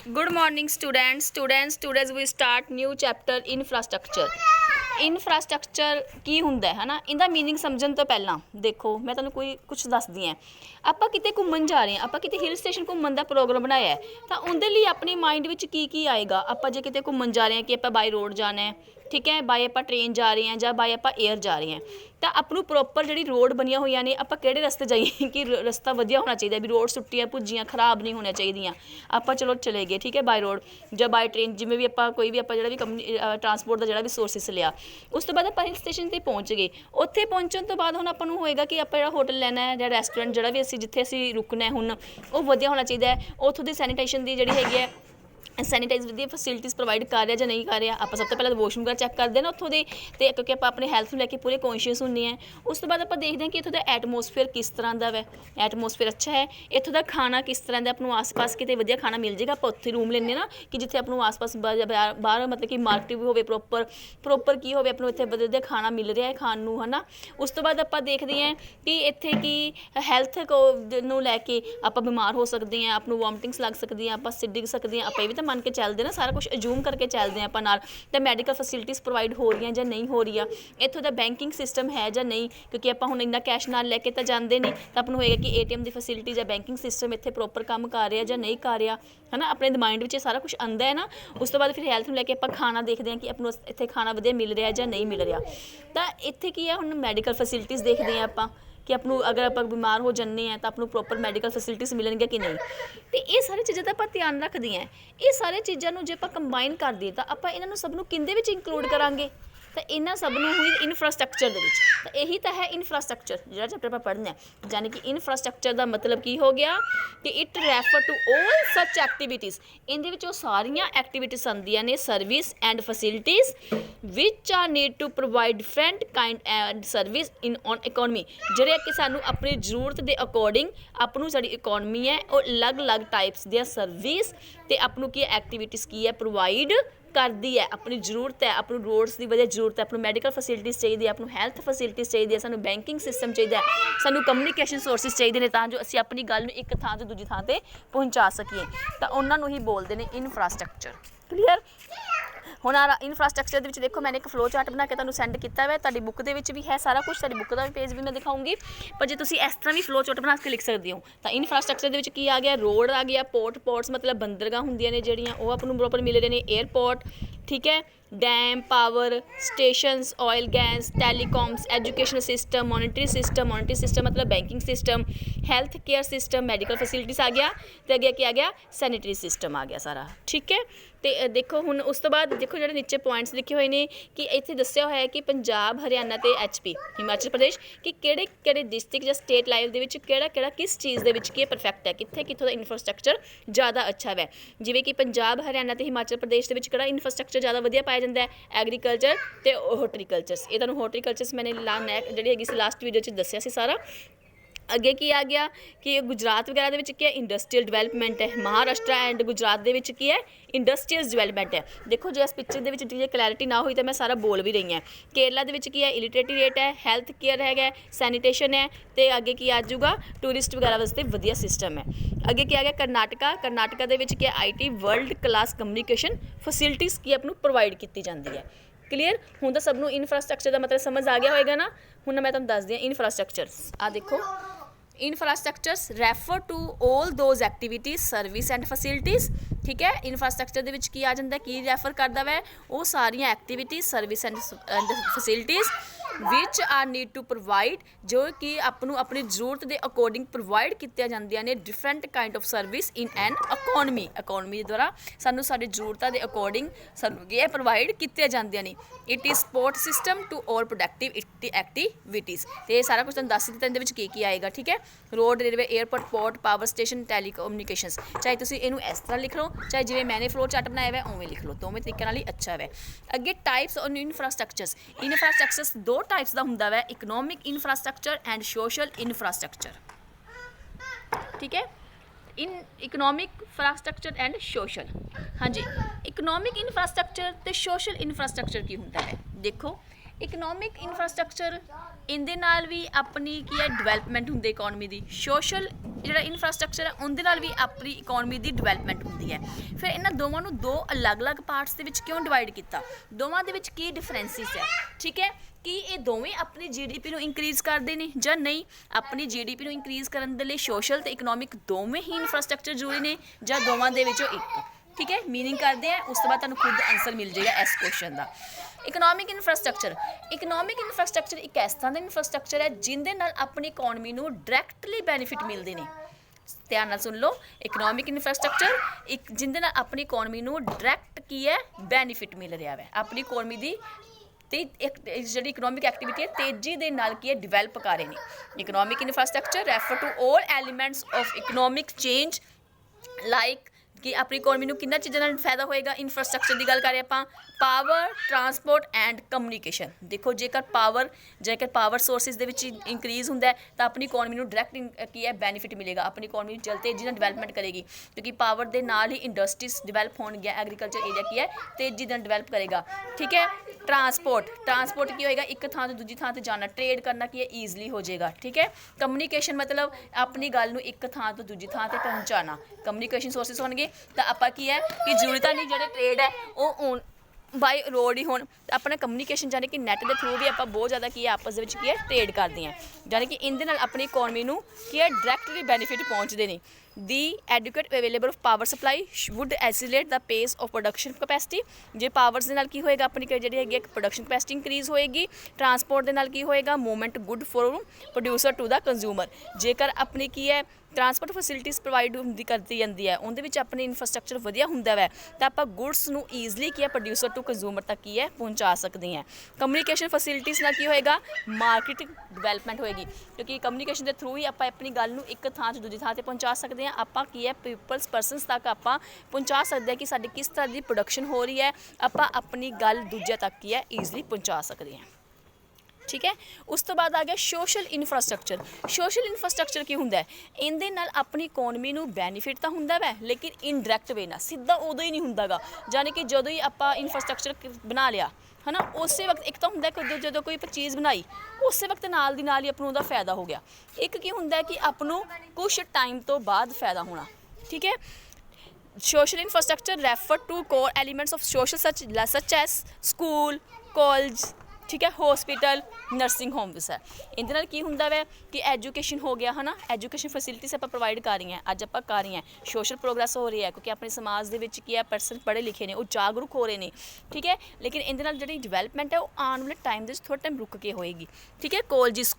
Good morning students we start new chapter infrastructure। Infrastructure ਕੀ ਹੁੰਦਾ ਹੈ ਨਾ, ਇਹਦਾ ਮੀਨਿੰਗ ਸਮਝਣ ਤੋਂ ਪਹਿਲਾਂ ਦੇਖੋ ਮੈਂ ਤੁਹਾਨੂੰ ਕੋਈ ਕੁਛ ਦੱਸਦੀ ਹਾਂ। ਆਪਾਂ ਕਿਤੇ ਘੁੰਮਣ ਜਾ ਰਹੇ ਹਾਂ, ਆਪਾਂ ਕਿਤੇ ਹਿਲ ਸਟੇਸ਼ਨ ਘੁੰਮਣ ਦਾ ਪ੍ਰੋਗਰਾਮ ਬਣਾਇਆ ਹੈ, ਤਾਂ ਉਹਦੇ ਲਈ ਆਪਣੇ ਮਾਈਂਡ ਵਿੱਚ ਕੀ ਆਏਗਾ। ਆਪਾਂ ਜੇ ਕਿਤੇ ਘੁੰਮਣ ਜਾ ਰਹੇ ਹਾਂ ਕਿ ਆਪਾਂ ਬਾਈ ਰੋਡ ਜਾਣਾ ਹੈ, ठीक है, बाय आप ट्रेन जा रहे हैं या बाय आप एयर जा रहे हैं, तो आपनू प्रॉपर जी रोड बनिया हुई ने आप कि रस्ते जाइए कि रस्ता वधिया होना चाहिए भी रोड सुट्टियाँ भुजियाँ खराब नहीं होनी चाहिए। आप चलो चले गए ठीक है बाय रोड या बाय ट्रेन जिमें भी आप कोई भी आप भी कंपनी ट्रांसपोर्ट का जो भी सोर्सिस लिया। उस तो बाद आप हिल स्टेशन पर पहुँच गए, उत्थे पहुँचने तो बाद हुण आपां नूं होएगा कि आप होटल लैना है या रेस्टोरेंट जो भी असीं जिथे असीं रुकना है हुण वो वधिया होना चाहिए। उत्थों की सैनीटेशन की जिहड़ी हैगी है सैनीटाइज वधिया फैसिलिटीज़ प्रोवाइड कर रहा या नहीं कर रहा। आप सब तो पहले वॉशरूम वगैरह चैक करते हैं ना उत्थों दे, तो क्योंकि आप अपने हैल्थ को लैके पूरे कॉन्शियस होंगे हैं। उस तो बाद आप देखते हैं कि इत्थों का एटमोसफेयर किस तरह का है। एटमोसफेयर अच्छा है, इत्थों का खाना किस तरह का, आपको आस पास कितने वधिया खाना मिल जाएगा। आप उत्थे रूम लेंगे ना कि जिथे आपको आस पास बाहर मतलब कि मार्केट भी हो प्रॉपर की हो आपको इतने वधिया खाना मिल रहा है खाण नूं है ना। उस तो बाद आप देखते हैं कि इत्थे की हैल्थ को नूं लैके आप बीमार हो सकते हैं, आपको वॉमिटिंग्स लग सकती हैं, आप डिग सकते हैं। आप ये भी तो मन के चलते ना, सारा कुछ अजूम करके चलते हैं अपन, तो मैडिकल फैसिलिटीज़ प्रोवाइड हो रही या नहीं हो रही। इत्थों का बैंकिंग सिस्टम है या नहीं, क्योंकि आप हुण इन्ना कैश नाल लैके तो जाते नहीं, तो अपन होएगा कि ATM की फैसिलिटीज़ या बैंकिंग सिस्टम इत्थे प्रॉपर काम कर रहा या नहीं कर रहा है ना। अपने माइंड में सारा कुछ आंदा है ना। उस तो बाद फिर हैल्थ में लैके आप खाना देखते हैं कि अपनों इत्थे खाना वधिया मिल रहा या नहीं मिल रहा। तो इत्थे की है हुण मैडिकल फैसिलिटीज़ देखते हैं आप कि आपनू अगर आप बीमार हो जाने हैं तो आपनू प्रॉपर मैडिकल फैसिलिटीज़ मिलणगियां कि नहीं। तो ये सारी चीज़ों का आप ध्यान रखते हैं। ये सारी चीज़ों जो आप कंबाइन कर दिए तो आप इन्हों सब किंदे विच इंकलूड करांगे, तो इन्हों सब हुई इंफ्रास्ट्रक्चर दे विच। तो यही तो है इंफ्रास्ट्रक्चर जो चैप्टर आप पढ़ना है, यानी कि इंफ्रास्ट्रक्चर का मतलब की हो गया कि it refer to all such activities. इहदे विच सारियां एक्टिविटीज़ आंदियां ने service and facilities which are need to provide different kind and service in on economy, जिहड़े कि सानू अपनी जरूरत के अकॉर्डिंग अपनू साडी इकोनमी है और अलग अलग टाइप्स दी सर्विस ते अपनू की एक्टिविटीज़ की है प्रोवाइड करती है। अपनी जरूरत है, अपनू रोड्स की वजह जरूरत है, अपनू मैडिकल फैसिलिटीज़ चाहिए, अपनू हैल्थ फैसिलिटीज़ चाहिए, सानू बैंकिंग सिस्टम चाहिए, सानू कम्युनिकेशन सोर्सिस चाहिए ने, तां जो असीं अपनी गल एक थां तो दूजी थां ते पहुँचा सकीए। तो उन्होंने ही बोलते हैं इंफ्रास्ट्रक्चर। क्लीयर। हुण इंफ्रास्ट्रक्चर के देखो मैंने एक फ्लो चार्ट बना के तुहानूं सेंड किया है, तुहाडी बुक दे विच भी है सारा कुछ, साडी बुक का भी पेज भी मैं दिखाऊंगी। पर जो तुसीं इस तरह भी फ्लो चार्ट बना के लिख सकते हो तो इंफ्रास्ट्रक्चर के की आ गया, रोड आ गया, पोर्ट्स मतलब बंदरगाह होंदियां ने जिहड़ियां वो आपां नूं प्रॉपर मिल रहे हैं, एयरपोर्ट ठीक है, dam, power stations, oil gas, telecoms, educational system, monetary system मतलब banking system, health care system, medical facilities आ गया, तो अगे क्या आ गया सैनिटरी सिस्टम आ गया सारा ठीक है। तो देखो हुण उस तो बाद देखो जो नीचे पॉइंट्स लिखे हुए हैं कि इत्थे दस्सिया होया है कि पंजाब हरियाणा ते HP हिमाचल प्रदेश कि किहड़े डिस्ट्रिक्ट या स्टेट लाइव दे विच किहड़ा किस चीज़ दे विच की परफेक्ट है, कित्थों दा इंफ्रास्ट्रक्चर ज़्यादा अच्छा है। जिवें कि पंजाब हरियाणा ते हिमाचल प्रदेश दे विच किहड़ा इंफ्रास्ट्रक्चर ज़्यादा वधिया पाया जाता है, एग्रीकल्चर ते हॉर्टिकल्चर्स। ये तुहानूं हॉर्टिकल्चर्स मैंने जिहड़ी हैगी सी लास्ट वीडियो च दस्सिया सी सारा। अगे की आ गया कि गुजरात वगैरह दे विच की है इंडस्ट्रीयल डिवेलपमेंट है, महाराष्ट्र एंड गुजरात दे विच की है इंडस्ट्रीयल डिवेलपमेंट है। देखो जो इस पिक्चर दे विच जे क्लैरिटी ना हुई तो मैं सारा बोल भी रही हूँ। केरला दे विच की है इलिटरेटी रेट है, हैल्थ केयर है, सैनीटेशन है, तो अगे की आ जाऊगा टूरिस्ट वगैरह वास्ते वधिया सिस्टम है। अगे की आ गया कर्नाटका दे विच की है IT world class communication facilities की अपनों प्रोवाइड की जाती है। क्लीयर। हुण तो सबनों इंफ्रास्ट्रक्चर का मतलब समझ आ गया होएगा ना। हुण मैं तुहानूं दस दी इंफ्रास्ट्रक्चर आ देखो, infrastructures refer to all those activities service and facilities ठीक है। इंफ्रास्ट्रक्चर के विच की आ जाता की रैफर करता वै वो सारियां activities service and facilities which are need to provide जो कि आपनू अपनी जरूरत के अकॉर्डिंग प्रोवाइड कीतियां जांदियां ने different kind of service in an economy द्वारा सानू साडी जरूरतां के अकॉर्डिंग सानू ये प्रोवाइड कीतियां जांदियां ने। It is support system to all productive activities. तो ये सारा कुछ तुहानूं दस दित्ता इहदे विच की आएगा ठीक है। Road, railway, airport, port, power station, telecommunications. चाहे तुसीं इहनूं इस तरह लिख लो, चाहे जिवें मैंने फ्लो चार्ट बनाया है उवें लिख लो, दोवें तरीके नाल ही अच्छा है। अगे टाइप्स ऑन इंफ्रास्ट्रक्चर्स दो टाइप्स का हुंदा है, economic infrastructure and social infrastructure ठीक है। इन इकनॉमिक इंफ्रास्ट्रक्चर एंड सोशल हाँ जी। इकनॉमिक इंफ्रास्ट्रक्चर तो सोशल इंफ्रास्ट्रक्चर की होंदा है। देखो ਇਕਨੋਮਿਕ ਇਨਫਰਾਸਟ੍ਰਕਚਰ ਇਹਦੇ ਨਾਲ ਵੀ ਆਪਣੀ ਕੀ ਹੈ ਡਿਵੈਲਪਮੈਂਟ ਹੁੰਦੀ ਇਕੋਨਮੀ ਦੀ। ਸੋਸ਼ਲ ਜਿਹੜਾ ਇਨਫਰਾਸਟ੍ਰਕਚਰ ਹੈ ਉਹਦੇ ਨਾਲ ਵੀ ਆਪਣੀ ਇਕੋਨਮੀ ਦੀ ਡਿਵੈਲਪਮੈਂਟ ਹੁੰਦੀ ਹੈ। ਫਿਰ ਇਹਨਾਂ ਦੋਵਾਂ ਨੂੰ ਦੋ ਅਲੱਗ-ਅਲੱਗ ਪਾਰਟਸ ਦੇ ਵਿੱਚ ਕਿਉਂ ਡਿਵਾਈਡ ਕੀਤਾ, ਦੋਵਾਂ ਦੇ ਵਿੱਚ ਕੀ ਡਿਫਰੈਂਸਿਸ ਹੈ, ਠੀਕ ਹੈ। ਕੀ ਇਹ ਦੋਵੇਂ ਆਪਣੀ GDP ਨੂੰ ਇੰਕਰੀਜ਼ ਕਰਦੇ ਨੇ ਜਾਂ ਨਹੀਂ, ਆਪਣੀ GDP ਨੂੰ ਇੰਕਰੀਜ਼ ਕਰਨ ਦੇ ਲਈ ਸੋਸ਼ਲ ਤੇ ਇਕਨੋਮਿਕ ਦੋਵੇਂ ਹੀ ਇਨਫਰਾਸਟ੍ਰਕਚਰ ਜ਼ਰੂਰੀ ਨੇ ਜਾਂ ਦੋਵਾਂ ਦੇ ਵਿੱਚੋਂ ਇੱਕ, ਠੀਕ ਹੈ। ਮੀਨਿੰਗ ਕਰਦੇ ਆ, ਉਸ ਤੋਂ ਬਾਅਦ ਤੁਹਾਨੂੰ ਖੁਦ ਆਨਸਰ ਮਿਲ ਜਾਏਗਾ ਇਸ ਕੁਐਸਚਨ ਦਾ। ਇਕਨੋਮਿਕ ਇਨਫਰਾਸਟ੍ਰਕਚਰ ਇੱਕ ਇਸ ਤਰ੍ਹਾਂ ਦਾ ਇਨਫਰਾਸਟ੍ਰਕਚਰ ਹੈ ਜਿਹਦੇ ਨਾਲ ਆਪਣੀ ਇਕੋਨਮੀ ਨੂੰ ਡਾਇਰੈਕਟਲੀ ਬੈਨੀਫਿਟ ਮਿਲਦੇ ਨੇ। ਧਿਆਨ ਨਾਲ ਸੁਣ ਲਓ, ਇਕਨੋਮਿਕ ਇਨਫਰਾਸਟ੍ਰਕਚਰ ਇੱਕ ਜਿਹਦੇ ਨਾਲ ਆਪਣੀ ਇਕੋਨਮੀ ਨੂੰ ਡਾਇਰੈਕਟ ਕੀ ਹੈ ਬੈਨੀਫਿਟ ਮਿਲ ਰਿਹਾ ਹੈ, ਆਪਣੀ ਇਕੋਨਮੀ ਦੀ ਤੇ ਇੱਕ ਜਿਹੜੀ ਇਕਨੋਮਿਕ ਐਕਟੀਵਿਟੀ ਹੈ ਤੇਜ਼ੀ ਦੇ ਨਾਲ ਕੀ ਹੈ ਡਿਵੈਲਪ ਕਰ ਰਹੇ ਨੇ। Economic infrastructure refer to all elements of economic change like ਕਿ ਆਪਣੀ ਇਕੋਨਮੀ ਨੂੰ ਕਿੰਨਾ ਚੀਜ਼ਾਂ ਨਾਲ ਫਾਇਦਾ ਹੋਏਗਾ। ਇਨਫਰਾਸਟ੍ਰਕਚਰ ਦੀ ਗੱਲ ਕਰ ਰਹੇ ਆਪਾਂ, ਪਾਵਰ, ਟਰਾਂਸਪੋਰਟ ਐਂਡ ਕਮਿਊਨੀਕੇਸ਼ਨ। ਦੇਖੋ ਜੇਕਰ ਪਾਵਰ ਸੋਰਸਿਸ ਦੇ ਵਿੱਚ ਇੰਕਰੀਜ਼ ਹੁੰਦਾ ਹੈ ਤਾਂ ਆਪਣੀ ਇਕੋਨਮੀ ਨੂੰ ਡਾਇਰੈਕਟ ਕੀ ਹੈ ਬੈਨੀਫਿਟ ਮਿਲੇਗਾ, ਆਪਣੀ ਇਕੋਨਮੀ ਜਲਦੀ ਤੇਜ਼ੀ ਨਾਲ ਡਿਵੈਲਪਮੈਂਟ ਕਰੇਗੀ ਕਿਉਂਕਿ ਪਾਵਰ ਦੇ ਨਾਲ ਹੀ ਇੰਡਸਟਰੀਜ਼ ਡਿਵੈਲਪ ਹੋਣਗੀਆਂ, ਐਗਰੀਕਲਚਰ ਏਰੀਆ ਕੀ ਹੈ ਤੇਜ਼ੀ ਨਾਲ ਡਿਵੈਲਪ ਕਰੇਗਾ, ਠੀਕ ਹੈ। ਟਰਾਂਸਪੋਰਟ ਕੀ ਹੋਏਗਾ, ਇੱਕ ਥਾਂ ਤੋਂ ਦੂਜੀ ਥਾਂ ਤੇ ਜਾਣਾ, ਟ੍ਰੇਡ ਕਰਨਾ ਕੀ ਹੈ ਈਜ਼ਲੀ ਹੋ ਜਾਏਗਾ, ਠੀਕ ਹੈ। ਕਮਿਊਨੀਕੇਸ਼ਨ ਮਤਲਬ ਆਪਣੀ ਗੱਲ ਨੂੰ ਇੱਕ ਥਾਂ ਤੋਂ ਦੂਜੀ ਥਾਂ ਤੇ ਪਹੁੰਚਾਉਣਾ, ਕਮਿਊਨੀਕੇਸ਼ਨ ਸੋਰਸਿਸ ਹੋਣਗੇ ਤਾਂ ਆਪਾਂ ਕੀ ਹੈ ਕਿ ਜ਼ਰੂਰਤ ਨਹੀਂ ਜਿਹੜੇ ਟ੍ਰੇਡ ਹੈ ਉਹ ਬਾਈ ਰੋਡ ਹੀ ਹੋਣ, ਆਪਣਾ ਕਮਿਊਨੀਕੇਸ਼ਨ ਯਾਨੀ ਕਿ ਨੈੱਟ ਦੇ ਥਰੂ ਵੀ ਆਪਾਂ ਬਹੁਤ ਜ਼ਿਆਦਾ ਕੀ ਹੈ ਆਪਸ ਦੇ ਵਿੱਚ ਕੀ ਹੈ ਟ੍ਰੇਡ ਕਰਦੇ ਹਾਂ, ਯਾਨੀ ਕਿ ਇਹਦੇ ਨਾਲ ਆਪਣੀ ਇਕੋਨਮੀ ਨੂੰ ਕੀ ਹੈ ਡਾਇਰੈਕਟਲੀ ਬੈਨੀਫਿਟ ਪਹੁੰਚਦੇ ਨੇ। The adequate available of power supply would accelerate the pace of production capacity. ਜੇ ਪਾਵਰਸ ਦੇ ਨਾਲ ਕੀ ਹੋਏਗਾ ਆਪਣੀ ਜਿਹੜੀ ਹੈਗੀ ਪ੍ਰੋਡਕਸ਼ਨ ਕਪੈਸਿਟੀ ਇੰਕਰੀਜ਼ ਹੋਏਗੀ। ਟਰਾਂਸਪੋਰਟ ਦੇ ਨਾਲ ਕੀ ਹੋਏਗਾ movement good for producer to the consumer. ਜੇਕਰ ਆਪਣੀ ਕੀ ਹੈ ਟਰਾਂਸਪੋਰਟ ਫੈਸਿਲਿਟੀਜ਼ ਪ੍ਰੋਵਾਈਡ ਕਰਤੀ ਜਾਂਦੀ ਹੈ ਉਹਦੇ ਵਿੱਚ ਆਪਣੀ ਇਨਫਰਾਸਟ੍ਰਕਚਰ ਵਧੀਆ ਹੁੰਦਾ ਵੈ ਤਾਂ ਆਪਾਂ ਗੁੱਡਸ ਨੂੰ ਈਜ਼ਲੀ ਕੀ ਹੈ ਪ੍ਰੋਡਿਊਸਰ ਟੂ ਕੰਜ਼ਿਊਮਰ ਤੱਕ ਕੀ ਹੈ ਪਹੁੰਚਾ ਸਕਦੇ ਹਾਂ। ਕਮਿਊਨੀਕੇਸ਼ਨ ਫੈਸਿਲਿਟੀਜ਼ ਨਾਲ ਕੀ ਹੋਏਗਾ ਮਾਰਕੀਟ ਡਿਵੈਲਪਮੈਂਟ ਹੋਏਗੀ ਕਿਉਂਕਿ ਕਮਿਊਨੀਕੇਸ਼ਨ ਦੇ ਥਰੂ ਹੀ ਆਪਾਂ ਆਪਣੀ ਗੱਲ ਨੂੰ ਇੱਕ ਥਾਂ ਤੋਂ ਦੂਜੀ ਥਾਂ ਤੇ ਪਹੁੰਚਾ ਸਕਦੇ ਹਾਂ। ਆਪਾਂ ਕੀ ਹੈ ਪਰਸਨਸ ਤੱਕ ਆਪਾਂ ਪਹੁੰਚਾ ਸਕਦੇ ਹਾਂ ਕਿ ਸਾਡੀ ਕਿਸ ਤਰ੍ਹਾਂ ਦੀ ਪ੍ਰੋਡਕਸ਼ਨ ਹੋ ਰਹੀ ਹੈ, ਆਪਾਂ ਆਪਣੀ ਗੱਲ ਦੂਜੇ ਤੱਕ ਕੀ ਹੈ ਈਜ਼ਲੀ ਪਹੁੰਚਾ ਸਕਦੇ ਹਾਂ, ਠੀਕ ਹੈ। ਉਸ ਤੋਂ ਬਾਅਦ ਆ ਗਿਆ ਸੋਸ਼ਲ ਇਨਫਰਾਸਟ੍ਰਕਚਰ ਕੀ ਹੁੰਦਾ ਹੈ, ਇਹਦੇ ਨਾਲ ਆਪਣੀ ਇਕੋਨਮੀ ਨੂੰ ਬੈਨੀਫਿਟ ਤਾਂ ਹੁੰਦਾ ਵੈ ਲੇਕਿਨ ਇਨਡਾਇਰੈਕਟ ਵੇ ਨਾਲ, ਸਿੱਧਾ ਉਦੋਂ ਹੀ ਨਹੀਂ ਹੁੰਦਾਗਾ, ਯਾਨੀ ਕਿ ਜਦੋਂ ਹੀ ਆਪਾਂ ਇਨਫਰਾਸਟ੍ਰਕਚਰ ਬਣਾ ਲਿਆ ਹੈ ਨਾ ਉਸੇ ਵਕਤ ਇੱਕ ਤਾਂ ਹੁੰਦਾ ਕਿ ਜਦੋਂ ਕੋਈ ਆਪਾਂ ਚੀਜ਼ ਬਣਾਈ ਉਸੇ ਵਕਤ ਨਾਲ ਦੀ ਨਾਲ ਹੀ ਆਪਾਂ ਨੂੰ ਉਹਦਾ ਫਾਇਦਾ ਹੋ ਗਿਆ। ਇੱਕ ਕੀ ਹੁੰਦਾ ਕਿ ਆਪਾਂ ਨੂੰ ਕੁਛ ਟਾਈਮ ਤੋਂ ਬਾਅਦ ਫਾਇਦਾ ਹੋਣਾ, ਠੀਕ ਹੈ। Social infrastructure refer to core elements of social such as school, college, ਠੀਕ ਹੈ, ਹੌਸਪੀਟਲ, ਨਰਸਿੰਗ ਹੋਮਸ ਹੈ। ਇਹਦੇ ਨਾਲ ਕੀ ਹੁੰਦਾ ਵੈ ਕਿ ਐਜੂਕੇਸ਼ਨ ਹੋ ਗਿਆ ਹੈ ਨਾ, ਐਜੂਕੇਸ਼ਨ ਫੈਸਿਲਿਟੀਜ਼ ਆਪਾਂ ਪ੍ਰੋਵਾਈਡ ਕਰ ਰਹੀਆਂ, ਅੱਜ ਆਪਾਂ ਕਰ ਰਹੀਆਂ, ਸੋਸ਼ਲ ਪ੍ਰੋਗਰੈਸ ਹੋ ਰਹੀ ਹੈ ਕਿਉਂਕਿ ਆਪਣੇ ਸਮਾਜ ਦੇ ਵਿੱਚ ਕੀ ਹੈ ਪਰਸਨ ਪੜ੍ਹੇ ਲਿਖੇ ਨੇ ਉਹ ਜਾਗਰੂਕ ਹੋ ਰਹੇ ਨੇ, ਠੀਕ ਹੈ। ਲੇਕਿਨ ਇਹਦੇ ਨਾਲ ਜਿਹੜੀ ਡਿਵੈਲਪਮੈਂਟ ਹੈ ਉਹ ਆਉਣ ਵਾਲੇ ਟਾਈਮ ਦੇ ਵਿੱਚ ਥੋੜ੍ਹਾ ਟਾਈਮ ਰੁਕ ਕੇ ਹੋਏਗੀ, ਠੀਕ ਹੈ। ਕਾਲਜਿਸ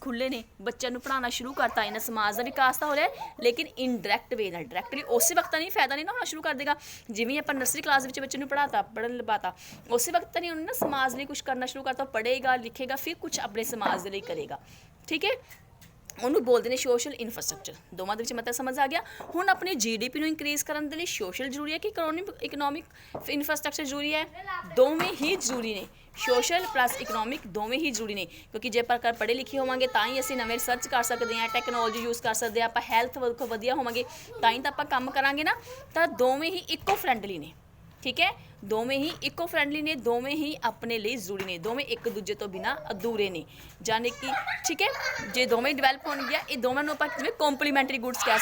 ਖੁੱਲ੍ਹੇ ਨੇ, ਬੱਚਿਆਂ ਨੂੰ ਪੜ੍ਹਾਉਣਾ ਸ਼ੁਰੂ ਕਰਤਾ, ਇਹਨਾਂ ਸਮਾਜ ਦਾ ਵਿਕਾਸ ਤਾਂ ਹੋ ਰਿਹਾ ਲੇਕਿਨ ਇਨਡਾਇਰੈਕਟ ਵੇ ਨਾਲ, ਡਾਇਰੈਕਟਲੀ ਉਸੇ ਵਕਤ ਤਾਂ ਨਹੀਂ ਫਾਇਦਾ ਨਹੀਂ ਨਾ ਹੋਣਾ ਸ਼ੁਰੂ ਕਰ ਦੇਗਾ। ਜਿਵੇਂ ਆਪਾਂ ਨਰਸਰੀ ਕਲਾਸ ਵਿੱਚ ਬੱਚੇ ਨੂੰ ਪੜ੍ਹਨ ਲਗਾਤਾ ਉਸੇ ਵਕਤ ਤਾਂ ਨਹੀਂ ਉਹਨੇ ਨਾ ਸਮਾਜ ਲਈ ਕੁਛ ਕਰਨਾ ਸ਼ੁਰੂ ਕਰਤਾ, ਪੜ੍ਹੇਗਾ ਲਿਖੇਗਾ ਫਿਰ ਕੁਛ ਆਪਣੇ ਸਮਾਜ ਦੇ ਲਈ ਕਰੇਗਾ, ਠੀਕ ਹੈ। ਉਹਨੂੰ ਬੋਲਦੇ ਨੇ ਸੋਸ਼ਲ ਇਨਫਰਾਸਟ੍ਰਕਚਰ। ਦੋਵਾਂ ਦੇ ਵਿੱਚ ਮਤਲਬ ਸਮਝ ਆ ਗਿਆ। ਹੁਣ ਆਪਣੀ GDP ਨੂੰ ਇਨਕਰੀਜ਼ ਕਰਨ ਦੇ ਲਈ ਸੋਸ਼ਲ ਜ਼ਰੂਰੀ ਹੈ ਕਿ ਇਕਨੋਮਿਕ ਇਨਫਰਾਸਟ੍ਰਕਚਰ ਜ਼ਰੂਰੀ ਹੈ, ਦੋਵੇਂ ਹੀ ਜ਼ਰੂਰੀ ਨੇ। ਸੋਸ਼ਲ ਪਲੱਸ ਇਕਨੋਮਿਕ ਦੋਵੇਂ ਹੀ ਜ਼ਰੂਰੀ ਨੇ ਕਿਉਂਕਿ ਜੇ ਆਪਾਂ ਪੜ੍ਹੇ ਲਿਖੇ ਹੋਵਾਂਗੇ ਤਾਂ ਹੀ ਅਸੀਂ ਨਵੇਂ ਰਿਸਰਚ ਕਰ ਸਕਦੇ ਹਾਂ, ਟੈਕਨੋਲੋਜੀ ਯੂਜ਼ ਕਰ ਸਕਦੇ ਹਾਂ, ਆਪਾਂ ਹੈਲਥ ਵਧੀਆ ਹੋਵਾਂਗੇ ਤਾਂ ਹੀ ਤਾਂ ਆਪਾਂ ਕੰਮ ਕਰਾਂਗੇ ਨਾ। ਤਾਂ ਦੋਵੇਂ ਹੀ ਇਕੋ ਫਰੈਂਡਲੀ ਨੇ, ਠੀਕ ਹੈ, ਦੋਵੇਂ ਹੀ ਇਕੋ ਫਰੈਂਡਲੀ ਨੇ, ਦੋਵੇਂ ਹੀ ਆਪਣੇ ਲਈ ਜ਼ਰੂਰੀ ਨੇ, ਦੋਵੇਂ ਇੱਕ ਦੂਜੇ ਤੋਂ ਬਿਨਾਂ ਅਧੂਰੇ ਨੇ, ਯਾਨੀ ਕਿ ਠੀਕ ਹੈ। ਜੇ ਦੋਵੇਂ ਡਿਵੈਲਪ ਹੋਣਗੀਆਂ ਇਹ ਦੋਵਾਂ ਨੂੰ ਆਪਾਂ ਜਿਵੇਂ ਕੰਪਲੀਮੈਂਟਰੀ ਗੁੱਡਸ ਕਹਿ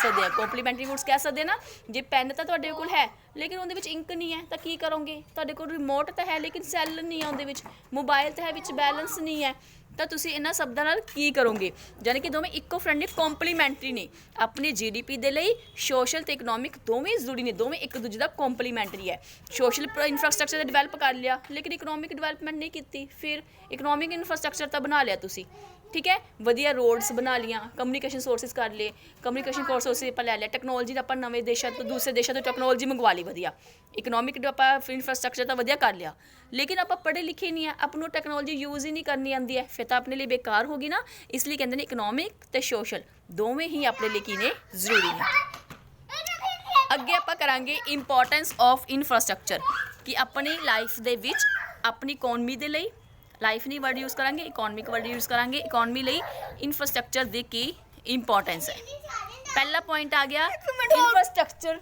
ਸਕਦੇ ਹਾਂ ਨਾ। ਜੇ ਪੈਨ ਤਾਂ ਤੁਹਾਡੇ ਕੋਲ ਹੈ ਲੇਕਿਨ ਉਹਦੇ ਵਿੱਚ ਇੰਕ ਨਹੀਂ ਹੈ ਤਾਂ ਕੀ ਕਰੋਗੇ, ਤੁਹਾਡੇ ਕੋਲ ਰਿਮੋਟ ਤਾਂ ਹੈ ਲੇਕਿਨ ਸੈੱਲ ਨਹੀਂ ਹੈ ਉਹਦੇ ਵਿੱਚ, ਮੋਬਾਈਲ ਤਾਂ ਹੈ ਵਿੱਚ ਬੈਲੈਂਸ ਨਹੀਂ ਹੈ ਤਾਂ ਤੁਸੀਂ ਇਹਨਾਂ ਸ਼ਬਦਾਂ ਨਾਲ ਕੀ ਕਰੋਗੇ, ਯਾਨੀ ਕਿ ਦੋਵੇਂ ਇਕੋ ਫਰੈਂਡਲੀ ਕੰਪਲੀਮੈਂਟਰੀ ਨੇ। ਆਪਣੀ GDP ਦੇ ਲਈ ਸੋਸ਼ਲ ਤੇ ਇਕਨੋਮਿਕ ਦੋਵੇਂ ਜ਼ਰੂਰੀ ਨੇ, ਦੋਵੇਂ ਇੱਕ ਦੂਜੇ ਦਾ ਕੰਪਲੀਮੈਂਟਰੀ ਹੈ। ਸੋਸ਼ਲ ਇਨਫਰਾਸਟ੍ਰਕਚਰ ਡਿਵੈਲਪ ਕਰ ਲਿਆ ਲੇਕਿਨ ਇਕਨੋਮਿਕ ਡਿਵੈਲਪਮੈਂਟ ਨਹੀਂ ਕੀਤੀ, ਫਿਰ ਇਕਨੋਮਿਕ ਇਨਫਰਾਸਟ੍ਰਕਚਰ ਤਾਂ ਬਣਾ ਲਿਆ ਤੁਸੀਂ, ਠੀਕ ਹੈ, ਵਧੀਆ ਰੋਡਸ ਬਣਾ ਲੀਆਂ, ਕਮਿਊਨੀਕੇਸ਼ਨ ਸੋਰਸਿਸ ਕਰ ਲਏ, ਕਮਿਊਨੀਕੇਸ਼ਨ ਸੋਰਸਿਸ ਆਪਾਂ ਲੈ ਲਿਆ, ਟੈਕਨੋਲੋਜੀ ਦਾ ਆਪਾਂ ਨਵੇਂ ਦੇਸ਼ਾਂ ਤੋਂ ਦੂਸਰੇ ਦੇਸ਼ਾਂ ਤੋਂ ਟੈਕਨੋਲੋਜੀ ਮੰਗਵਾ ਲਈ ਵਧੀਆ, ਇਕਨੋਮਿਕ ਆਪਾਂ ਇਨਫਰਾਸਟ੍ਰਕਚਰ ਤਾਂ ਵਧੀਆ ਕਰ ਲਿਆ ਲੇਕਿਨ ਆਪਾਂ ਪੜ੍ਹੇ ਲਿਖੇ ਨਹੀਂ ਆ, ਆਪਾਂ ਨੂੰ ਟੈਕਨੋਲੋਜੀ ਯੂਜ਼ ਹੀ ਨਹੀਂ ਕਰਨੀ ਆਉਂਦੀ ਹੈ, ਫਿਰ ਤਾਂ ਆਪਣੇ ਲਈ ਬੇਕਾਰ ਹੋ ਗਈ ਨਾ। ਇਸ ਲਈ ਕਹਿੰਦੇ ਨੇ ਇਕਨੋਮਿਕ ਤੇ ਸੋਸ਼ਲ ਦੋਵੇਂ ਹੀ ਆਪਣੇ ਲਈ ਕੀ ਨੇ ਜ਼ਰੂਰੀ ਨੇ। ਅੱਗੇ ਆਪਾਂ ਕਰਾਂਗੇ ਇੰਪੋਰਟੈਂਸ ਆਫ ਇਨਫਰਾਸਟ੍ਰਕਚਰ ਕਿ ਆਪਣੀ ਲਾਈਫ ਦੇ ਵਿੱਚ ਆਪਣੀ ਇਕੋਨਮੀ ਦੇ ਲਈ, ਲਾਈਫ ਨਹੀਂ ਵਰਡ ਯੂਜ਼ ਕਰਾਂਗੇ, ਇਕੋਨਮਿਕ ਵਰਡ ਯੂਜ਼ ਕਰਾਂਗੇ, ਇਕੋਨਮੀ ਲਈ ਇਨਫਰਾਸਟ੍ਰਕਚਰ ਦੀ ਕੀ ਇੰਪੋਰਟੈਂਸ ਹੈ। ਪਹਿਲਾ ਪੁਆਇੰਟ ਆ ਗਿਆ ਇਨਫਰਾਸਟ੍ਰਕਚਰ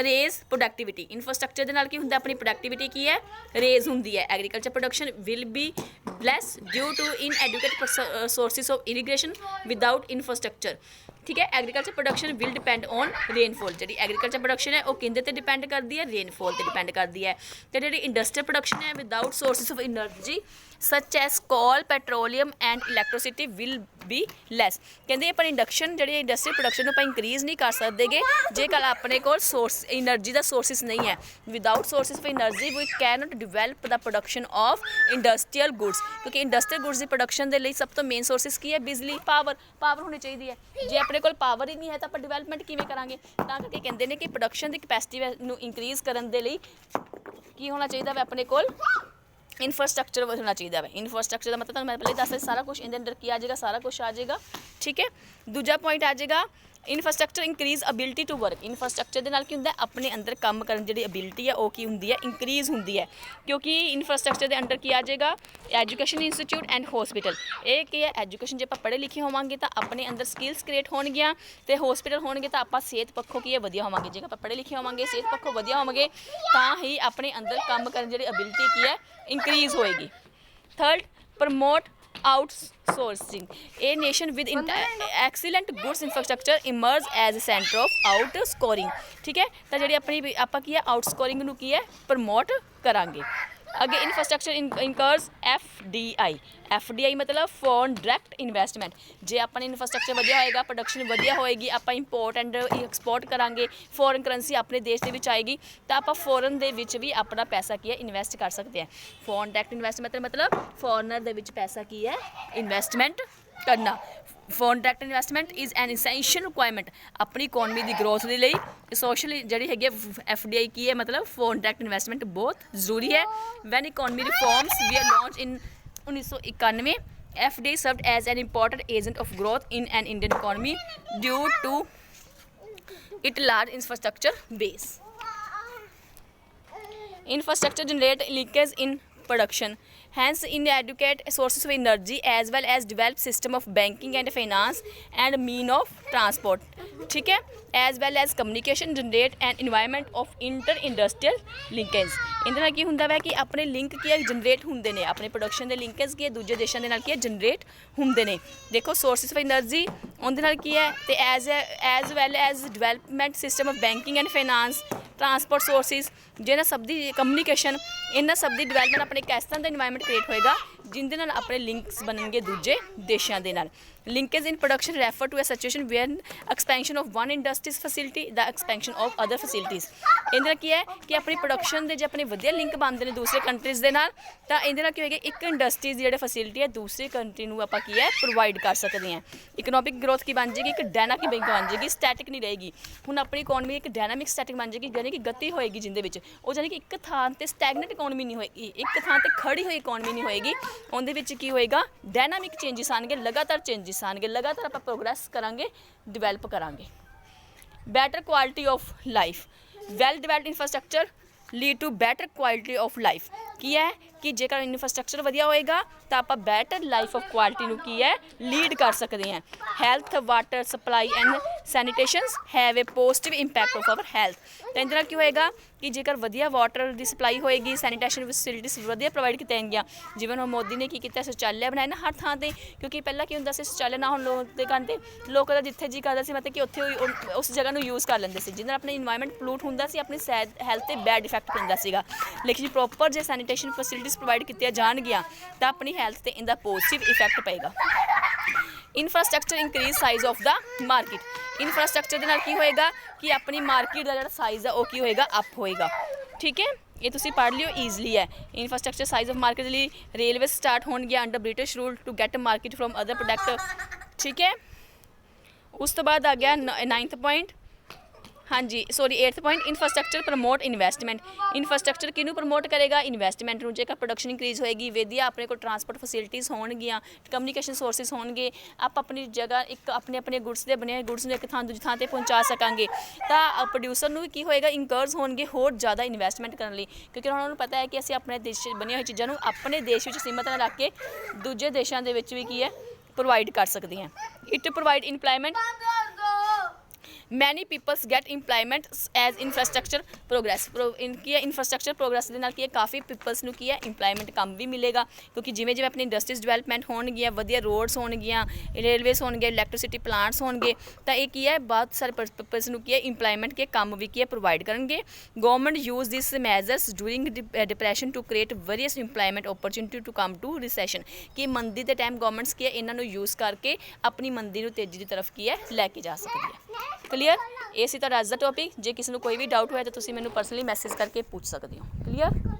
ਰੇਜ਼ ਪ੍ਰੋਡਕਟਿਵਿਟੀ। ਇਨਫਰਾਸਟ੍ਰਕਚਰ ਦੇ ਨਾਲ ਕੀ ਹੁੰਦਾ, ਆਪਣੀ ਪ੍ਰੋਡਕਟਿਵਿਟੀ ਕੀ ਹੈ, ਰੇਜ਼ ਹੁੰਦੀ ਹੈ। Agriculture production will be less due to inadequate sources of irrigation without infrastructure. ਠੀਕ ਹੈ, agriculture production will depend on rainfall. ਜਿਹੜੀ ਐਗਰੀਕਲਚਰ ਪ੍ਰੋਡਕਸ਼ਨ ਹੈ ਉਹ ਕਿਹਦੇ ਤੇ ਡਿਪੈਂਡ ਕਰਦੀ ਹੈ, ਰੇਨਫੋਲ ਤੇ ਡਿਪੈਂਡ ਕਰਦੀ ਹੈ। ਤੇ ਜਿਹੜੀ ਇੰਡਸਟਰੀਅਲ ਪ੍ਰੋਡਕਸ਼ਨ ਹੈ without sources of energy such as coal, petroleum and electricity will be less. ਕਹਿੰਦੇ ਆਪਾਂ ਇੰਡਕਸ਼ਨ ਜਿਹੜੀ ਇੰਡਸਟਰੀਅਲ ਪ੍ਰੋਡਕਸ਼ਨ ਨੂੰ ਆਪਾਂ ਇੰਕਰੀਜ਼ ਨਹੀਂ ਕਰ ਸਕਦੇਗੇ ਜੇਕਰ ਆਪਣੇ ਕੋਲ ਸੋਰਸ એનર્ਜੀ ਦਾ ਸੋਰਸਿਸ ਨਹੀਂ ਹੈ। Without sources of energy we can not develop ਦਾ ਪ੍ਰੋਡਕਸ਼ਨ ਆਫ ਇੰਡਸਟਰੀਅਲ ਗੁੱਡਸ। ਕਿਉਂਕਿ ਇੰਡਸਟਰੀਅਲ ਗੁੱਡਸ ਦੀ ਪ੍ਰੋਡਕਸ਼ਨ ਦੇ ਲਈ ਸਭ ਤੋਂ ਮੇਨ ਸੋਰਸਿਸ ਕੀ ਹੈ, ਬਿਜਲੀ, ਪਾਵਰ ਹੋਣੀ ਚਾਹੀਦੀ ਹੈ। ਜੇ ਆਪਣੇ ਕੋਲ ਪਾਵਰ ਹੀ ਨਹੀਂ ਹੈ ਤਾਂ ਆਪਾਂ ਡਿਵੈਲਪਮੈਂਟ ਕਿਵੇਂ ਕਰਾਂਗੇ। ਤਾਂ ਕਰਕੇ ਕਹਿੰਦੇ ਨੇ ਕਿ ਪ੍ਰੋਡਕਸ਼ਨ ਦੀ ਕਪੈਸਿਟੀ ਨੂੰ ਇੰਕਰੀਜ਼ ਕਰਨ ਦੇ ਲਈ ਕੀ ਹੋਣਾ ਚਾਹੀਦਾ ਵਾ, ਆਪਣੇ ਕੋਲ ਇਨਫਰਾਸਟ੍ਰਕਚਰ ਹੋਣਾ ਚਾਹੀਦਾ ਹੈ। ਇਨਫਰਾਸਟ੍ਰਕਚਰ ਦਾ ਮਤਲਬ ਤੁਹਾਨੂੰ ਮੈਂ ਪਹਿਲੇ ਦੱਸ ਦਿੱਤਾ, ਸਾਰਾ ਕੁਝ ਇਹਦੇ ਅੰਦਰ ਕੀ ਆ ਜਾਏਗਾ, ਸਾਰਾ ਕੁਝ ਆ ਜਾਏਗਾ। ਠੀਕ ਹੈ, ਦੂਜਾ ਪੁਆਇੰਟ ਆ ਜਾਏਗਾ infrastructure increase ability to work. Infrastructure ਦੇ ਨਾਲ ਕੀ ਹੁੰਦਾ, ਆਪਣੇ ਅੰਦਰ ਕੰਮ ਕਰਨ ਜਿਹੜੀ ਅਬਿਲਿਟੀ ਹੈ ਉਹ ਕੀ ਹੁੰਦੀ ਹੈ, ਇੰਕਰੀਜ਼ ਹੁੰਦੀ ਹੈ। ਕਿਉਂਕਿ ਇਨਫਰਾਸਟ੍ਰਕਚਰ ਦੇ ਅੰਡਰ ਕੀ ਆ ਜਾਏਗਾ, ਐਜੂਕੇਸ਼ਨ ਇੰਸਟੀਚਿਊਟ ਐਂਡ ਹੌਸਪੀਟਲ। ਇਹ ਕੀ ਹੈ, ਐਜੂਕੇਸ਼ਨ ਜੇ ਆਪਾਂ ਪੜ੍ਹੇ ਲਿਖੇ ਹੋਵਾਂਗੇ ਤਾਂ ਆਪਣੇ ਅੰਦਰ ਸਕਿੱਲਸ ਕ੍ਰੀਏਟ ਹੋਣਗੀਆਂ, ਤੇ ਹੌਸਪੀਟਲ ਹੋਣਗੇ ਤਾਂ ਆਪਾਂ ਸਿਹਤ ਪੱਖੋਂ ਕੀ ਹੈ, ਵਧੀਆ ਹੋਵਾਂਗੇ। ਜੇਕਰ ਆਪਾਂ ਪੜ੍ਹੇ ਲਿਖੇ ਹੋਵਾਂਗੇ, ਸਿਹਤ ਪੱਖੋਂ ਵਧੀਆ ਹੋਵਾਂਗੇ ਤਾਂ ਹੀ ਆਪਣੇ ਅੰਦਰ ਕੰਮ ਕਰਨ ਜਿਹੜੀ ਅਬਿਲਿਟੀ ਕੀ ਹੈ, ਇੰਕਰੀਜ਼ ਹੋਏਗੀ। Third, promote outsourcing. A nation with excellent goods infrastructure emerge as a center of outscoring। ਠੀਕ ਹੈ, ਤਾਂ ਜਿਹੜੀ ਆਪਣੀ ਆਪਾਂ ਕੀ ਹੈ, ਆਊਟਸਕੋਰਿੰਗ ਨੂੰ ਕੀ ਹੈ, ਪ੍ਰਮੋਟ ਕਰਾਂਗੇ। ਅੱਗੇ ਇਨਫਰਾਸਟ੍ਰਕਚਰ ਇਨਕਰਸ FDI ਮਤਲਬ ਫੋਰਨ ਡਾਇਰੈਕਟ ਇਨਵੈਸਟਮੈਂਟ। ਜੇ ਆਪਣਾ ਇਨਫਰਾਸਟ੍ਰਕਚਰ ਵਧੀਆ ਹੋਏਗਾ, ਪ੍ਰੋਡਕਸ਼ਨ ਵਧੀਆ ਹੋਏਗੀ, ਆਪਾਂ ਇੰਪੋਰਟ ਐਂਡ ਐਕਸਪੋਰਟ ਕਰਾਂਗੇ, ਫੋਰਨ ਕਰੰਸੀ ਆਪਣੇ ਦੇਸ਼ ਦੇ ਵਿੱਚ ਆਏਗੀ ਤਾਂ ਆਪਾਂ ਫੋਰਨ ਦੇ ਵਿੱਚ ਵੀ ਆਪਣਾ ਪੈਸਾ ਕੀ ਹੈ, ਇਨਵੈਸਟ ਕਰ ਸਕਦੇ ਹਾਂ। ਫੋਰਨ ਡਾਇਰੈਕਟ ਇਨਵੈਸਟਮੈਂਟ ਮਤਲਬ ਫੋਰਨਰ ਦੇ ਵਿੱਚ ਪੈਸਾ ਕੀ ਹੈ, ਇਨਵੈਸਟਮੈਂਟ ਕਰਨਾ। Foreign direct investment is an essential requirement. ਆਪਣੀ ਇਕੋਨਮੀ ਦੀ ਗਰੋਥ ਦੇ ਲਈ ਸੋਸ਼ਲ ਜਿਹੜੀ ਹੈਗੀ FDI ਕੀ ਹੈ, ਮਤਲਬ ਫੋਰਨ ਡਾਇਰੈਕਟ ਇਨਵੈਸਟਮੈਂਟ ਬਹੁਤ ਜ਼ਰੂਰੀ ਹੈ। When economy reforms we are launch in 1991, FDI served as an important agent of growth in an Indian economy due to its large infrastructure base. Infrastructure generate leakage in production, hence inadequate sources of energy as well as developed system of banking and finance and mean of transport। ठीक है, as well as communication generate an environment of inter-industrial linkage। ਇਹਦੇ ਨਾਲ ਕੀ ਹੁੰਦਾ ਵਾ ਕਿ ਆਪਣੇ link ਕੀ ਹੈ, generate ਹੁੰਦੇ ਨੇ, ਆਪਣੇ ਪ੍ਰੋਡਕਸ਼ਨ ਦੇ ਲਿੰਕੇਜ ਕੀ ਹੈ, ਦੂਜੇ ਦੇਸ਼ਾਂ ਦੇ ਨਾਲ ਕੀ ਹੈ, ਜਨਰੇਟ ਹੁੰਦੇ ਨੇ। ਦੇਖੋ ਸੋਰਸਿਸ ਆਫ એનર્ਜੀ ਉਹਦੇ ਨਾਲ ਕੀ ਹੈ, ਤੇ as well as development system of banking and finance, transport sources, ਜਿਹਨਾਂ ਸਭ ਦੀ ਕਮਿਊਨੀਕੇਸ਼ਨ, ਇਹਨਾਂ ਸਭ ਦੀ ਡਿਵੈਲਪਮੈਂਟ ਆਪਣੇ ਕਿਸ ਤਰ੍ਹਾਂ ਦਾ ਇਨਵਾਇਰਮੈਂਟ ਕ੍ਰੀਏਟ ਹੋਏਗਾ, ਜਿਹਦੇ ਨਾਲ ਆਪਣੇ ਲਿੰਕਸ ਬਣਨਗੇ ਦੂਜੇ ਦੇਸ਼ਾਂ ਦੇ ਨਾਲ। Linkage in production refer to a situation where expansion of one industries facility ਦਾ ਐਕਸਪੈਂਸ਼ਨ ਆਫ ਅਦਰ ਫੈਸਿਲਿਟੀਜ਼। ਇਹਦੇ ਨਾਲ ਕੀ ਹੈ ਕਿ ਆਪਣੀ ਪ੍ਰੋਡਕਸ਼ਨ ਦੇ ਜੇ ਆਪਣੇ ਵਧੀਆ ਲਿੰਕ ਬਣਦੇ ਨੇ ਦੂਸਰੇ ਕੰਟਰੀਜ਼ ਦੇ ਨਾਲ, ਤਾਂ ਇਹਦੇ ਨਾਲ ਕੀ ਹੋਏਗਾ, ਇੱਕ ਇੰਡਸਟਰੀਜ਼ ਦੀ ਜਿਹੜੀ ਫੈਸਿਲਿਟੀ ਹੈ ਦੂਸਰੀ ਕੰਟਰੀ ਨੂੰ ਆਪਾਂ ਕੀ ਹੈ, ਪ੍ਰੋਵਾਈਡ ਕਰ ਸਕਦੇ ਹਾਂ। ਇਕਨੋਮਿਕ ਗਰੋਥ ਕੀ ਬਣ ਜਾਏਗੀ, ਇੱਕ ਡਾਇਨਾਮਿਕ ਬਣ ਜਾਏਗੀ, ਸਟੈਟਿਕ ਨਹੀਂ ਰਹੇਗੀ। ਹੁਣ ਆਪਣੀ ਇਕੋਨਮੀ ਇੱਕ ਡਾਇਨਾਮਿਕ ਸਟੈਟਿਕ ਬਣ ਜਾਏਗੀ, ਯਾਨੀ ਕਿ ਗਤੀ ਹੋਏਗੀ ਜਿਹਦੇ ਵਿੱਚ, ਉਹ ਯਾਨੀ ਕਿ ਇੱਕ ਥਾਂ 'ਤੇ ਸਟੈਗਨੈਂਟ ਇਕੋਨਮੀ ਨਹੀਂ ਹੋਏਗੀ, ਇੱਕ ਥਾਂ 'ਤੇ ਖੜੀ ਹੋਈ ਇਕੋਨਮੀ ਨਹੀਂ ਹੋਏਗੀ। ਉਹਦੇ ਵਿੱਚ ਕੀ ਹੋਏਗਾ, ਡਾਇਨਾਮਿਕ ਚੇਂਜਿਸ ਆਉਣਗੇ, ਲਗਾਤਾਰ ਚੇਂਜਿਸ ਆਉਣਗੇ, ਲਗਾਤਾਰ ਆਪਾਂ ਪ੍ਰੋਗਰੈਸ ਕਰਾਂਗੇ, ਡਿਵੈਲਪ ਕਰਾਂਗੇ। Better quality of life, well developed infrastructure lead to better quality of life. ਕੀ ਹੈ ਕਿ ਜੇਕਰ ਇਨਫਰਾਸਟ੍ਰਕਚਰ ਵਧੀਆ ਹੋਏਗਾ ਤਾਂ ਆਪਾਂ ਬੈਟਰ ਲਾਈਫ ਆਫ ਕੁਆਲਿਟੀ ਨੂੰ ਕੀ ਹੈ, ਲੀਡ ਕਰ ਸਕਦੇ ਹਾਂ। Health, water supply and sanitations have a positive impact of our health. ਤਾਂ ਇਹਦੇ ਨਾਲ ਕੀ ਹੋਏਗਾ ਕਿ ਜੇਕਰ ਵਧੀਆ ਵਾਟਰ ਦੀ ਸਪਲਾਈ ਹੋਏਗੀ, ਸੈਨੀਟੇਸ਼ਨ ਫੈਸਿਲਿਟੀਜ਼ ਵਧੀਆ ਪ੍ਰੋਵਾਈਡ ਕੀਤੀਆਂ ਜਾਣਗੀਆਂ। ਜਿਵੇਂ ਹੁਣ ਮੋਦੀ ਨੇ ਕੀ ਕੀਤਾ, ਸ਼ੌਚਾਲਿਆ ਬਣਾਏ ਨਾ ਹਰ ਥਾਂ 'ਤੇ, ਕਿਉਂਕਿ ਪਹਿਲਾਂ ਕੀ ਹੁੰਦਾ ਸੀ, ਸ਼ੌਚਾਲਿਆ ਨਾ ਹੁਣ ਲੋਕ ਦੇ ਕਰਨ 'ਤੇ ਲੋਕਾਂ ਦਾ ਜਿੱਥੇ ਜੀ ਕਰਦਾ ਸੀ ਮਤਲਬ ਕਿ ਉੱਥੇ ਉਸ ਜਗ੍ਹਾ ਨੂੰ ਯੂਜ਼ ਕਰ ਲੈਂਦੇ ਸੀ, ਜਿਹਦੇ ਨਾਲ ਆਪਣੀ ਇਨਵਾਇਰਮੈਂਟ ਪੋਲੂਟ ਹੁੰਦਾ ਸੀ, ਆਪਣੀ ਹੈਲਥ 'ਤੇ ਬੈਡ ਇਫੈਕਟ ਪੈਂਦਾ ਸੀਗਾ। ਲੇਕਿਨ ਪ੍ਰੋਪਰ ਜੇ ਸੈਨੀਟੇਸ਼ਨ ਫੈਸਿਲਿਟੀਜ਼ ਪ੍ਰੋਵਾਈਡ ਕੀਤੀਆਂ ਜਾਣਗੀਆਂ ਤਾਂ ਆਪਣੀ ਹੈਲਥ 'ਤੇ ਇਹਦਾ ਪੋਜ਼ਿਟਿਵ ਇਫੈਕਟ ਪਏਗਾ। Infrastructure increase size of the market. Infrastructure ਦੇ ਨਾਲ ਕੀ ਹੋਏਗਾ ਕਿ ਆਪਣੀ ਮਾਰਕੀਟ ਦਾ ਜਿਹੜਾ ਸਾਈਜ਼ ਹੈ ਉਹ ਕੀ ਹੋਏਗਾ, ਅਪ ਹੋਏਗਾ। ਠੀਕ ਹੈ, ਇਹ ਤੁਸੀਂ ਪੜ੍ਹ ਲਿਓ, ਈਜ਼ਲੀ ਹੈ। ਇਨਫਰਾਸਟ੍ਰਕਚਰ ਸਾਈਜ਼ ਆਫ ਮਾਰਕੀਟ ਦੇ ਲਈ ਰੇਲਵੇ ਸਟਾਰਟ ਹੋਣਗੀਆਂ under British rule to get market from other product. ਠੀਕ ਹੈ, ਉਸ ਤੋਂ ਬਾਅਦ ਆ ਗਿਆ 9th ਪੁਆਇੰਟ, ਹਾਂਜੀ sorry 8th point, infrastructure promote investment. Infrastructure ਕਿਹਨੂੰ ਪ੍ਰਮੋਟ ਕਰੇਗਾ, ਇਨਵੈਸਟਮੈਂਟ ਨੂੰ। ਜੇਕਰ ਪ੍ਰੋਡਕਸ਼ਨ ਇੰਕਰੀਜ਼ ਹੋਏਗੀ, ਵਧੀਆ ਆਪਣੇ ਕੋਲ ਟਰਾਂਸਪੋਰਟ ਫੈਸਿਲਿਟੀਜ਼ ਹੋਣਗੀਆਂ, ਕਮਿਊਨੀਕੇਸ਼ਨ ਸੋਰਸਿਸ ਹੋਣਗੇ, ਆਪਾਂ ਆਪਣੀ ਜਗ੍ਹਾ ਇੱਕ ਆਪਣੇ ਗੁੱਡਸ ਦੇ ਬਣੇ ਗੁੱਡਸ ਨੂੰ ਇੱਕ ਥਾਂ ਦੂਜੀ ਥਾਂ 'ਤੇ ਪਹੁੰਚਾ ਸਕਾਂਗੇ, ਤਾਂ ਪ੍ਰੋਡਿਊਸਰ ਨੂੰ ਵੀ ਕੀ ਹੋਏਗਾ, ਇੰਕਰਜ ਹੋਣਗੇ ਹੋਰ ਜ਼ਿਆਦਾ ਇਨਵੈਸਟਮੈਂਟ ਕਰਨ ਲਈ। ਕਿਉਂਕਿ ਉਹਨਾਂ ਨੂੰ ਪਤਾ ਹੈ ਕਿ ਅਸੀਂ ਆਪਣੇ ਦੇਸ਼ 'ਚ ਬਣੀਆਂ ਹੋਈ ਚੀਜ਼ਾਂ ਨੂੰ ਆਪਣੇ ਦੇਸ਼ ਵਿੱਚ ਸੀਮਤ ਨਾ ਰੱਖ ਕੇ ਦੂਜੇ ਦੇਸ਼ਾਂ ਦੇ ਵਿੱਚ ਵੀ ਕੀ ਹੈ, ਪ੍ਰੋਵਾਈਡ ਕਰ ਸਕਦੇ ਹਾਂ। It provide employment many peoples get employment as infrastructure progress ਕੀ ਹੈ ਇਨਫਰਾਸਟ੍ਰਕਚਰ ਪ੍ਰੋਗਰੈਸ ਦੇ ਨਾਲ ਕੀ ਹੈ ਕਾਫੀ ਪੀਪਲਸ ਨੂੰ ਕੀ ਹੈ ਇੰਪਲਾਇਮੈਂਟ ਕੰਮ ਵੀ ਮਿਲੇਗਾ ਕਿਉਂਕਿ ਜਿਵੇਂ ਜਿਵੇਂ ਆਪਣੀ ਇੰਡਸਟਰੀਜ਼ ਡਿਵੈਲਪਮੈਂਟ ਹੋਣਗੀਆਂ ਵਧੀਆ ਰੋਡਸ ਹੋਣਗੀਆਂ ਰੇਲਵੇਜ਼ ਹੋਣਗੇ ਇਲੈਕਟ੍ਰਿਸਿਟੀ ਪਲਾਂਟਸ ਹੋਣਗੇ ਤਾਂ ਇਹ ਕੀ ਹੈ ਬਹੁਤ ਸਾਰੇ ਪੀਪਲਸ ਨੂੰ ਕੀ ਹੈ ਇੰਪਲਾਇਮੈਂਟ ਕੇ ਕੰਮ ਵੀ ਕੀ ਹੈ ਪ੍ਰੋਵਾਈਡ ਕਰਨਗੇ government use this measures during depression to create various employment opportunity to come to recession ਕਿ ਮੰਦੀ ਦੇ ਟਾਈਮ ਗਵਰਨਮੈਂਟਸ ਕੀ ਹੈ ਇਹਨਾਂ ਨੂੰ ਯੂਜ਼ ਕਰਕੇ ਆਪਣੀ ਮੰਦੀ ਨੂੰ ਤੇਜ਼ੀ ਦੀ ਤਰਫ ਕੀ ਹੈ ਲੈ ਕੇ ਜਾ ਸਕਦੀ ਹੈ ਕਲੀਅਰ ਇਹ ਸੀ ਤੁਹਾਡਾ ਅੱਜ ਦਾ ਟੌਪਿਕ ਜੇ ਕਿਸੇ ਨੂੰ ਕੋਈ ਵੀ ਡਾਊਟ ਹੋਇਆ ਤਾਂ ਤੁਸੀਂ ਮੈਨੂੰ ਪਰਸਨਲੀ ਮੈਸੇਜ ਕਰਕੇ ਪੁੱਛ ਸਕਦੇ ਹੋ ਕਲੀਅਰ